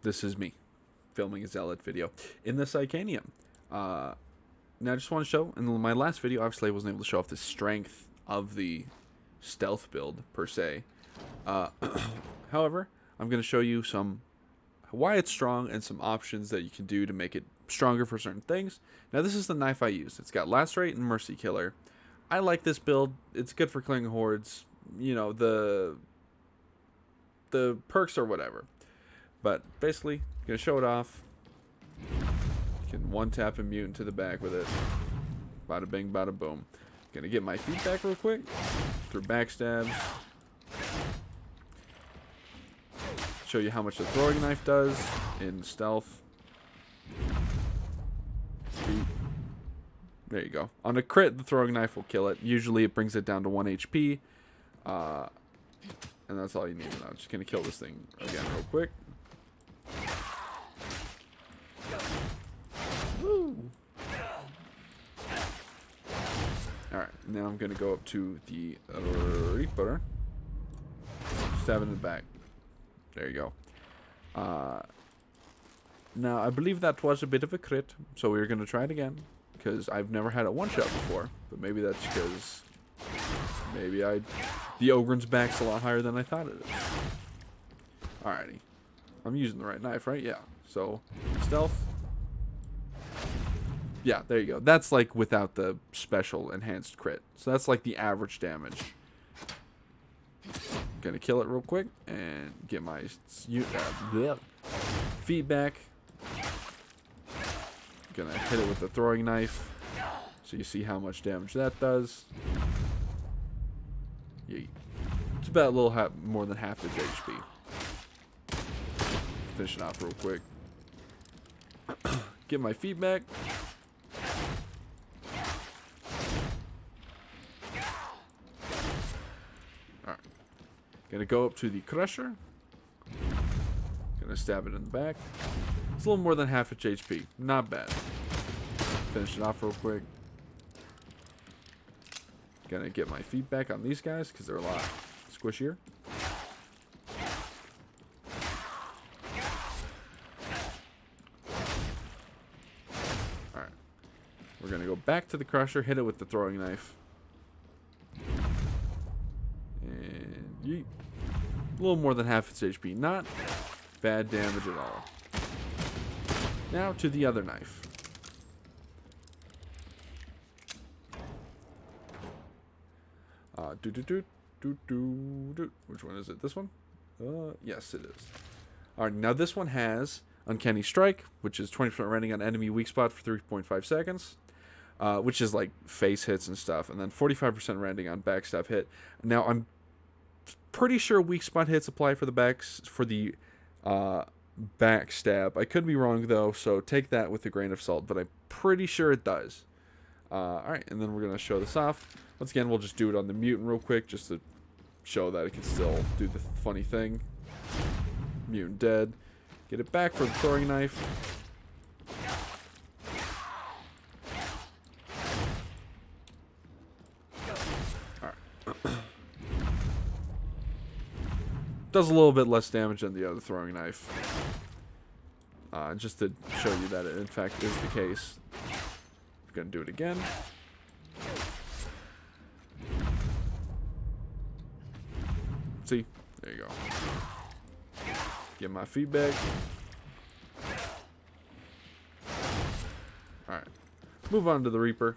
this is me filming a Zealot video in the Psychanium. Now I just want to show, in my last video, obviously I wasn't able to show off the strength of the stealth build, per se. However, I'm going to show you why it's strong and some options that you can do to make it stronger for certain things. Now this is the knife I used. It's got Lacerate and Mercy Killer. I like this build. It's good for clearing hordes. You know, the perks or whatever. But basically, gonna show it off. You can one tap a mutant to the back with it. Bada bing, bada boom. Gonna get my feedback real quick through backstabs. Show you how much the throwing knife does in stealth. There you go. On a crit, the throwing knife will kill it. Usually it brings it down to 1 HP. And that's all you need to know. Just gonna kill this thing again real quick. Woo! Alright, now I'm gonna go up to the Reaper. Stab in the back. There you go. Now, I believe that was a bit of a crit, so we're going to try it again, because I've never had a one-shot before, but maybe that's because the Ogryn's back's a lot higher than I thought it is. Alrighty. I'm using the right knife, right? Yeah. So, stealth. Yeah, there you go. That's like without the special enhanced crit. So that's like the average damage. Gonna kill it real quick and get my feedback. Gonna hit it with the throwing knife so you see how much damage that does. Yeet. It's about a little more than half its HP. Finish it off real quick. Get my feedback. Alright. Gonna go up to the Crusher. Gonna stab it in the back. It's a little more than half its HP. Not bad. Finish it off real quick. Gonna get my feedback on these guys because they're a lot squishier. Alright. We're gonna go back to the Crusher, hit it with the throwing knife. And yeet. A little more than half its HP. Not bad damage at all. Now to the other knife. Which one is it? This one? Yes, it is. Alright, now this one has Uncanny Strike, which is 20% rending on enemy weak spot for 3.5 seconds. Which is like face hits and stuff. And then 45% rending on backstab hit. Now, I'm pretty sure weak spot hits apply for the backstab. I could be wrong though, so take that with a grain of salt, but I'm pretty sure it does. Alright, and then we're going to show this off. Once again, we'll just do it on the mutant real quick, just to show that it can still do the funny thing. Mutant dead. Get it back for the throwing knife. Alright. Does a little bit less damage than the other throwing knife. Just to show you that it in fact is the case. I'm gonna do it again. See? There you go. Get my feedback. Alright. Move on to the Reaper.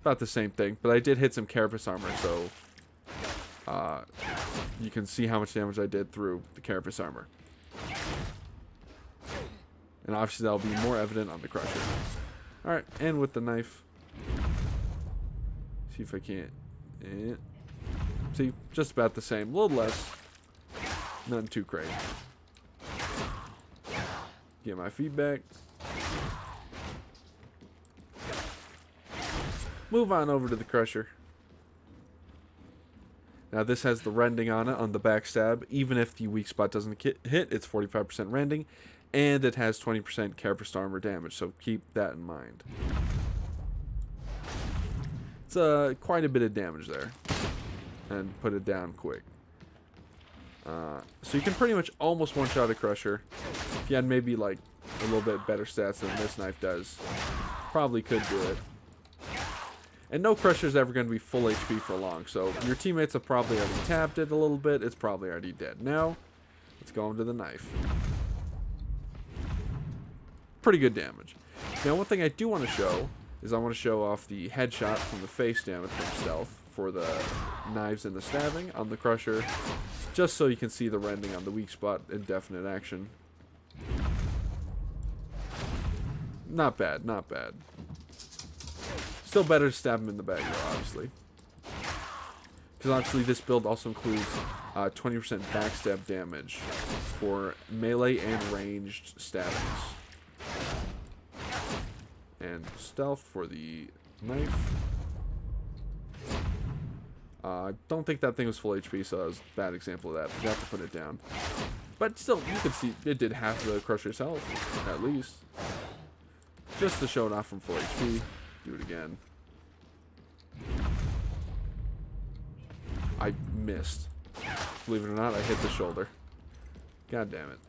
About the same thing, but I did hit some Carapace armor, so you can see how much damage I did through the Carapace armor. And obviously that'll be more evident on the Crusher. Alright, and with the knife. See if I can't. See, just about the same. A little less. Nothing too crazy. Get my feedback. Move on over to the Crusher. Now this has the rending on it on the backstab. Even if the weak spot doesn't hit, it's 45% rending. And it has 20% Carapace armor damage, so keep that in mind. It's quite a bit of damage there. And put it down quick. So you can pretty much almost one-shot a Crusher. If you had maybe like a little bit better stats than this knife does, probably could do it. And no Crusher is ever going to be full HP for long, so your teammates have probably already tapped it a little bit. It's probably already dead. Now, let's go into the knife. Pretty good damage. Now, one thing I do want to show is I want to show off the headshot from the face damage from stealth for the knives and the stabbing on the Crusher, just so you can see the rending on the weak spot in definite action. Not bad, not bad. Still better to stab him in the back, though, obviously. Because obviously this build also includes 20% backstab damage for melee and ranged stabbings. And stealth for the knife. I don't think that thing was full HP, so that was a bad example of that. You have to put it down. But still, you can see it did half the Crusher's health, at least. Just to show it off from full HP. Do it again. I missed. Believe it or not, I hit the shoulder. God damn it.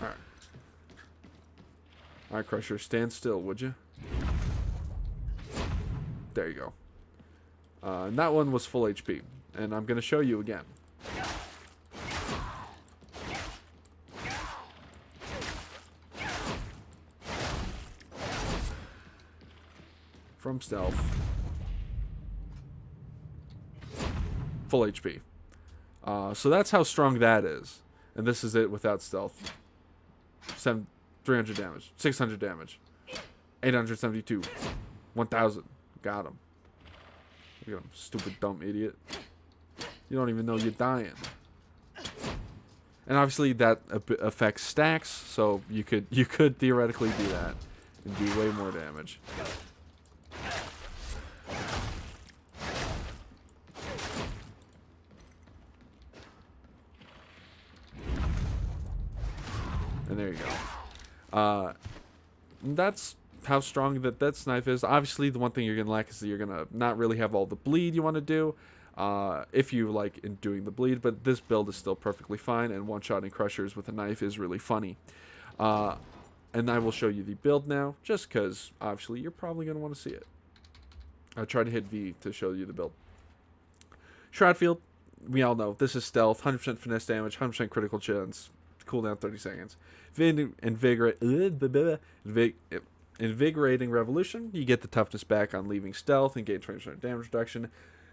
Alright. Alright, Crusher, stand still, would you? There you go. And that one was full HP. And I'm going to show you again. From stealth. Full HP. So that's how strong that is. And this is it without stealth. 300 damage. 600 damage. 872. 1000. Got him. Look at him, stupid dumb idiot. You don't even know you're dying. And obviously that affects stacks, so you could theoretically do that and do way more damage. And there you go. That's how strong that knife is. Obviously, the one thing you're going to lack is that you're going to not really have all the bleed you want to do. If you like in doing the bleed, but this build is still perfectly fine, and one-shotting Crushers with a knife is really funny. And I will show you the build now, just because, obviously, you're probably going to want to see it. I tried to hit V to show you the build. Shroud Field, we all know, this is stealth, 100% finesse damage, 100% critical chance, cooldown 30 seconds. Invigorating Revolution, you get the toughness back on leaving stealth and gain 20% damage reduction.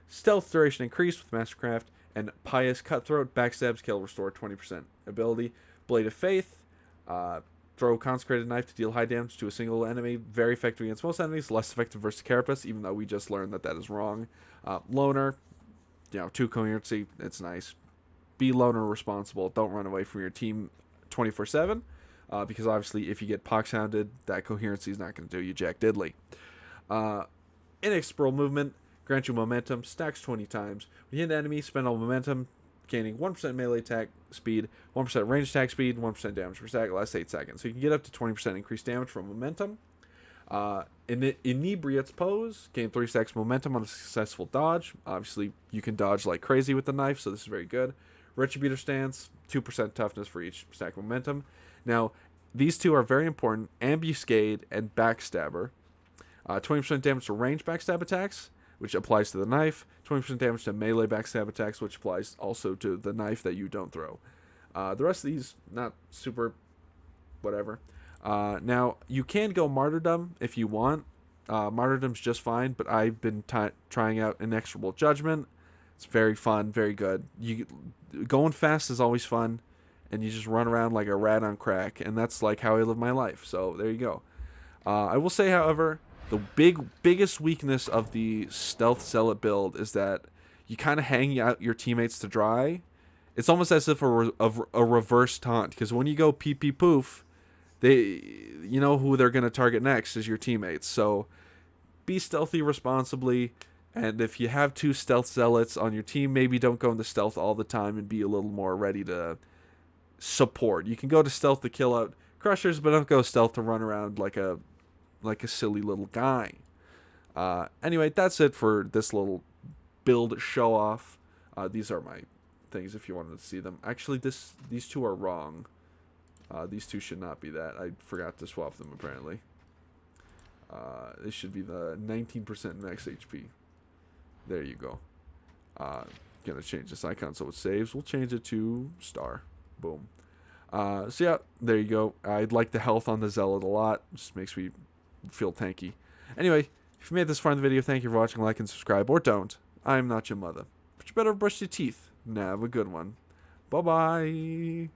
Stealth duration increased with Mastercraft, and Pious Cutthroat, backstab skill restore 20% ability. Blade of Faith, throw consecrated knife to deal high damage to a single enemy, very effective against most enemies, less effective versus Carapace, even though we just learned that is wrong. Loner, 2 coherency, it's nice. Be loner responsible, don't run away from your team 24/7, because obviously if you get poxhounded, that coherency is not going to do you jack diddly. Inexorable movement, grant you momentum, stacks 20 times. When you hit an enemy, spend all momentum, gaining 1% melee attack speed, 1% range attack speed, 1% damage per stack, lasts 8 seconds. So you can get up to 20% increased damage from momentum. Inebriate's Pose, gain 3 stacks momentum on a successful dodge. Obviously, you can dodge like crazy with the knife, so this is very good. Retributor Stance, 2% toughness for each stack momentum. Now, these two are very important. Ambuscade and Backstabber. 20% damage to range backstab attacks, which applies to the knife. 20% damage to melee backstab attacks, which applies also to the knife that you don't throw. The rest of these, not super whatever. Now, you can go Martyrdom if you want. Martyrdom's just fine, but I've been trying out Inexorable Judgment. It's very fun, very good. Going fast is always fun, and you just run around like a rat on crack, and that's like how I live my life. So there you go. I will say, however, the biggest weakness of the Stealth Zealot build is that you kind of hang out your teammates to dry. It's almost as if a reverse taunt, because when you go pee pee poof, you know who they're going to target next is your teammates. So be stealthy responsibly, and if you have 2 Stealth Zealots on your team, maybe don't go into stealth all the time and be a little more ready to support. You can go to stealth to kill out crushers, but don't go stealth to run around like a silly little guy. Anyway, that's it for this little build show off. These are my things if you wanted to see them. Actually, these two are wrong. These two should not be that. I forgot to swap them apparently. This should be the 19% max HP. There you go. Gonna change this icon so it saves. We'll change it to star. Boom. So yeah, there you go. I like the health on the Zealot a lot. Just makes me feel tanky. Anyway, if you made this far in the video, thank you for watching. Like and subscribe, or don't. I'm not your mother. But you better brush your teeth. Now have a good one. Bye-bye.